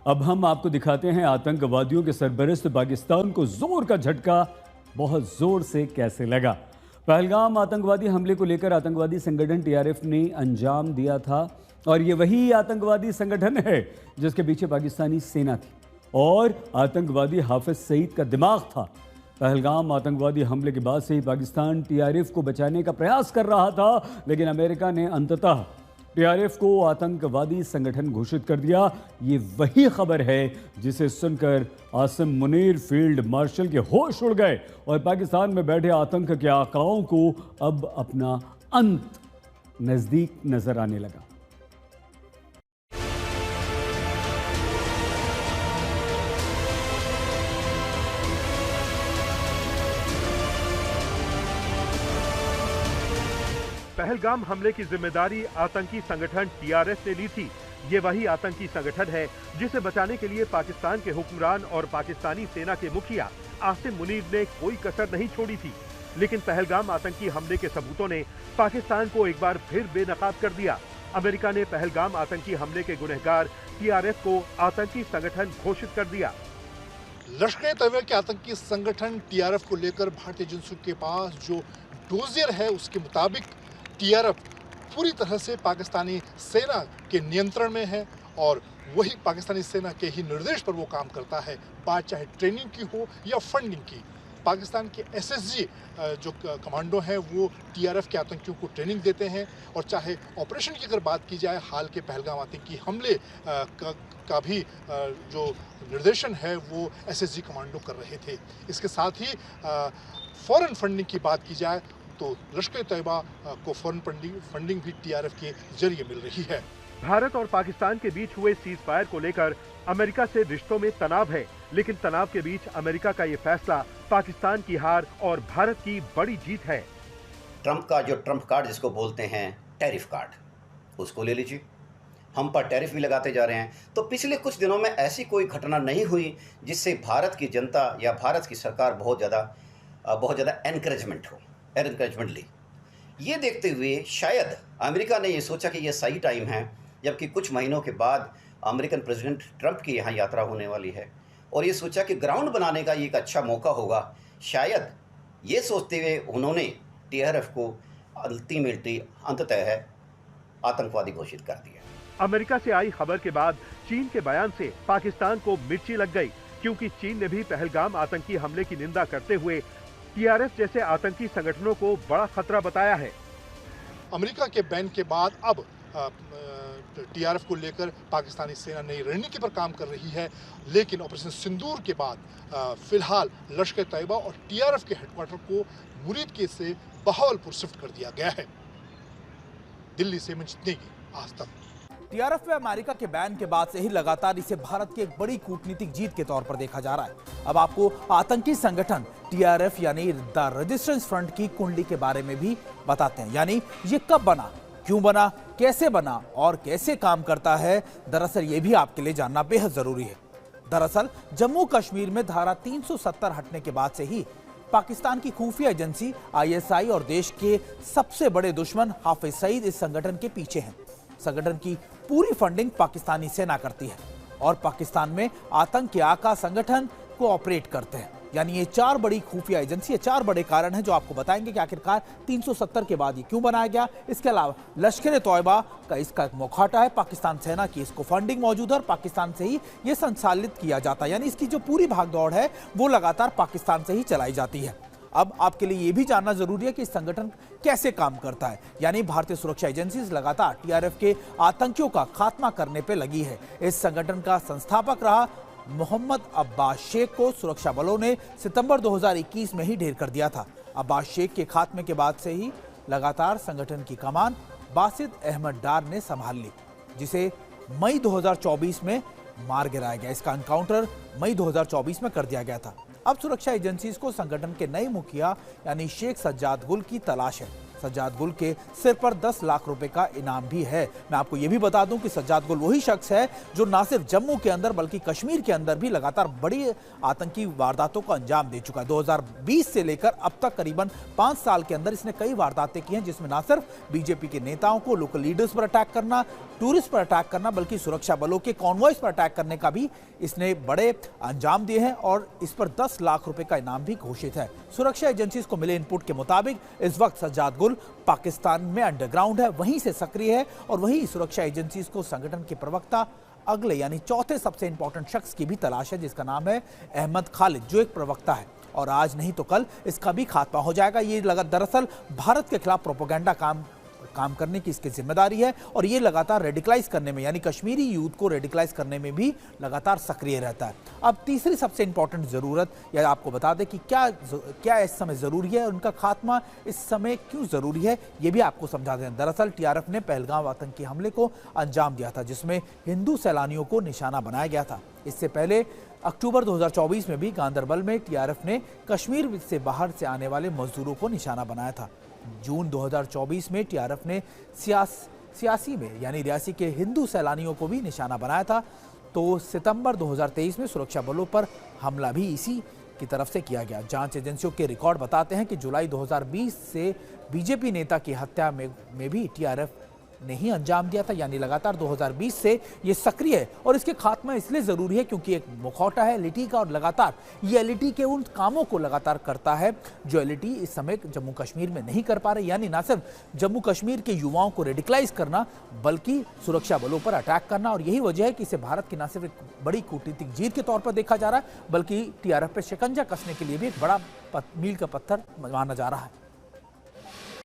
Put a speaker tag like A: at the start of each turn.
A: अब हम आपको दिखाते हैं आतंकवादियों के सरबरस्त पाकिस्तान को जोर का झटका बहुत जोर से कैसे लगा। पहलगाम आतंकवादी हमले को लेकर आतंकवादी संगठन टीआरएफ ने अंजाम दिया था और ये वही आतंकवादी संगठन है जिसके पीछे पाकिस्तानी सेना थी और आतंकवादी हाफिज सईद का दिमाग था। पहलगाम आतंकवादी हमले के बाद से ही पाकिस्तान टीआरएफ को बचाने का प्रयास कर रहा था, लेकिन अमेरिका ने अंततः टीआरएफ को आतंकवादी संगठन घोषित कर दिया। ये वही खबर है जिसे सुनकर आसिम मुनीर फील्ड मार्शल के होश उड़ गए और पाकिस्तान में बैठे आतंक के आकाओं को अब अपना अंत नजदीक नजर आने लगा।
B: पहलगाम हमले की जिम्मेदारी आतंकी संगठन टीआरएफ ने ली थी। ये वही आतंकी संगठन है जिसे बचाने के लिए पाकिस्तान के हुक्मरान और पाकिस्तानी सेना के मुखिया आसिम मुनीर ने कोई कसर नहीं छोड़ी थी। लेकिन पहलगाम आतंकी हमले के सबूतों ने पाकिस्तान को एक बार फिर बेनकाब कर दिया। अमेरिका ने पहलगाम आतंकी हमले के गुनहगार टीआरएफ को आतंकी संगठन घोषित कर दिया।
C: लश्कर-ए-तैयबा के आतंकी संगठन टीआरएफ को लेकर भारतीय एजेंसियों के पास जो डोजियर है उसके मुताबिक टीआरएफ पूरी तरह से पाकिस्तानी सेना के नियंत्रण में है और वही पाकिस्तानी सेना के ही निर्देश पर वो काम करता है, बात चाहे ट्रेनिंग की हो या फंडिंग की। पाकिस्तान के एसएसजी जो कमांडो हैं वो टीआरएफ के आतंकियों को ट्रेनिंग देते हैं और चाहे ऑपरेशन की अगर बात की जाए, हाल के पहलगाम आतंकी हमले का भी जो निर्देशन है वो एसएसजी कमांडो कर रहे थे। इसके साथ ही फॉरेन फंडिंग की बात की जाए तो लश्कर-ए-तैयबा को फॉरेन फंडिंग भी टीआरएफ के जरिए मिल रही है।
B: भारत और पाकिस्तान के बीच हुए सीज फायर को लेकर अमेरिका से रिश्तों में तनाव है, लेकिन तनाव के बीच अमेरिका का ये फैसला पाकिस्तान की हार और भारत की बड़ी जीत है।
D: ट्रंप का जो ट्रंप कार्ड जिसको बोलते हैं टैरिफ कार्ड, उसको ले लीजिए। हम पर टैरिफ भी लगाते जा रहे हैं। तो पिछले कुछ दिनों में ऐसी कोई घटना नहीं हुई जिससे भारत की जनता या भारत की सरकार बहुत ज़्यादा एनकरेजमेंट ली। ये देखते हुए शायद अमेरिका ने ये सोचा कि ये सही टाइम है, जबकि कुछ महीनों के बाद अमेरिकन प्रेसिडेंट ट्रंप की यहाँ यात्रा होने वाली है और ये सोचा कि ग्राउंड बनाने का ये एक अच्छा मौका होगा। शायद ये सोचते हुए उन्होंने टीआरएफ को अल्टीमेटली अंततः है आतंकवादी घोषित कर दिया।
B: अमेरिका से आई खबर के बाद चीन के बयान से पाकिस्तान को मिर्ची लग गई, क्योंकि चीन ने भी पहलगाम आतंकी हमले की निंदा करते हुए टीआरएफ जैसे आतंकी संगठनों को बड़ा खतरा बताया है।
C: अमेरिका के बैन के बाद अब टीआरएफ को लेकर पाकिस्तानी सेना नई रणनीति पर काम कर रही है, लेकिन ऑपरेशन सिंदूर के बाद फिलहाल लश्कर-ए-तैयबा और टीआरएफ के हेडक्वार्टर को मुरीदके से बहावलपुर शिफ्ट कर दिया गया है। दिल्ली से मैं जितनेगी आज तक।
E: टीआरएफ में अमेरिका के बैन के बाद से ही लगातार इसे भारत की एक बड़ी कूटनीतिक जीत के तौर पर देखा जा रहा है। अब आपको आतंकी संगठन टीआरएफ यानी द रेजिस्टेंस फ्रंट की कुंडली के बारे में भी बताते हैं, यानी ये कब बना, क्यों बना, कैसे बना और कैसे काम करता है। दरअसल ये भी आपके लिए जानना बेहद जरूरी है। दरअसल जम्मू कश्मीर में धारा 370 हटने के बाद से ही पाकिस्तान की खुफिया एजेंसी आईएसआई और देश के सबसे बड़े दुश्मन हाफिज सईद इस संगठन के पीछे हैं। संगठन की पूरी फंडिंग पाकिस्तानी सेना करती है और पाकिस्तान में आतंक के आका संगठन को ऑपरेट करते हैं। यानी ये चार बड़ी खुफिया एजेंसी, चार बड़े कारण हैं जो आपको बताएंगे कि आखिरकार 370 के बाद ये क्यों बनाया गया। इसके अलावा लश्कर-ए-तैयबा का इसका एक मुखौटा है, पाकिस्तान सेना की इसको फंडिंग मौजूद है और पाकिस्तान से ही ये संचालित किया जाता है। यानी इसकी जो पूरी भागदौड़ है वो लगातार पाकिस्तान से ही चलाई जाती है। अब आपके लिए यह भी जानना जरूरी है कि इस संगठन कैसे काम करता है। यानी भारतीय सुरक्षा एजेंसी लगातार टीआरएफ के आतंकियों का खात्मा करने पर लगी है। इस संगठन का संस्थापक रहा मोहम्मद अब्बास शेख को सुरक्षा बलों ने सितंबर 2021 में ही ढेर कर दिया था। अब्बास शेख के खात्मे के बाद से ही लगातार संगठन की कमान बासित अहमद डार ने संभाल ली, जिसे मई 2024 में मार गिराया गया। इसका एनकाउंटर मई 2024 में कर दिया गया था। अब सुरक्षा एजेंसीज को संगठन के नए मुखिया यानी शेख सज्जाद गुल की तलाश है। सज्जाद गुल के सिर पर 10 लाख रुपए का इनाम भी है। मैं आपको यह भी बता दूं कि सज्जाद गुल वही शख्स है जो न सिर्फ जम्मू के अंदर बल्कि कश्मीर के अंदर भी लगातार बड़ी आतंकी वारदातों को अंजाम दे चुका है। 2020 से लेकर अब तक करीबन 5 साल के अंदर इसने कई वारदातें की हैं, जिसमें न सिर्फ बीजेपी के नेताओं को, लोकल लीडर्स पर अटैक करना, टूरिस्ट पर अटैक करना, बल्कि सुरक्षा बलों के कॉन्वॉयज पर अटैक करने का भी इसने बड़े अंजाम दिए हैं और इस पर 10 लाख रुपए का इनाम भी घोषित है। सुरक्षा एजेंसीज को मिले इनपुट के मुताबिक इस वक्त सज्जाद गुल पाकिस्तान में अंडरग्राउंड है, वहीं से सक्रिय है और वहीं सुरक्षा एजेंसीज को संगठन के प्रवक्ता अगले यानी चौथे सबसे इंपॉर्टेंट शख्स की भी तलाश है, जिसका नाम है अहमद खालिद, जो एक प्रवक्ता है और आज नहीं तो कल इसका भी खात्मा हो जाएगा। ये दरअसल भारत के खिलाफ प्रोपेगेंडा काम करने की इसकी जिम्मेदारी है और ये लगातार रेडिकलाइज करने में यानी कश्मीरी यूथ को रेडिकलाइज करने में भी लगातार सक्रिय रहता है। अब तीसरी सबसे इंपॉर्टेंट जरूरत या आपको बता दें कि क्या इस समय जरूरी है, उनका खात्मा इस समय क्यों जरूरी है, ये भी आपको समझा दें। दरअसल टीआरएफ ने पहलगाम आतंकी हमले को अंजाम दिया था, जिसमें हिंदू सैलानियों को निशाना बनाया गया था। इससे पहले अक्टूबर 2024 में भी गांदरबल में टीआरएफ ने कश्मीर से बाहर से आने वाले मजदूरों को निशाना बनाया था। जून 2024 में टीआरएफ ने सियासी में यानी रियासी के हिंदू सैलानियों को भी निशाना बनाया था। तो सितंबर 2023 में सुरक्षा बलों पर हमला भी इसी की तरफ से किया गया। जांच एजेंसियों के रिकॉर्ड बताते हैं कि जुलाई 2020 से बीजेपी नेता की हत्या में भी टीआरएफ ने ही अंजाम दिया था, यानी लगातार 2020 से ये सक्रिय है और इसके खात्मा इसलिए जरूरी है क्योंकि एक मुखौटा है एलईटी का और लगातार ये एलईटी के उन कामों को लगातार करता है जो एलईटी इस समय जम्मू कश्मीर में नहीं कर पा रहे, यानी ना सिर्फ जम्मू कश्मीर के युवाओं को रेडिकलाइज करना बल्कि सुरक्षा बलों पर अटैक करना। और यही वजह है कि इसे भारत की न सिर्फ एक बड़ी कूटनीतिक जीत के तौर पर देखा जा रहा है बल्कि टीआरएफ पर शिकंजा कसने के लिए भी एक बड़ा मील का पत्थर माना जा रहा है।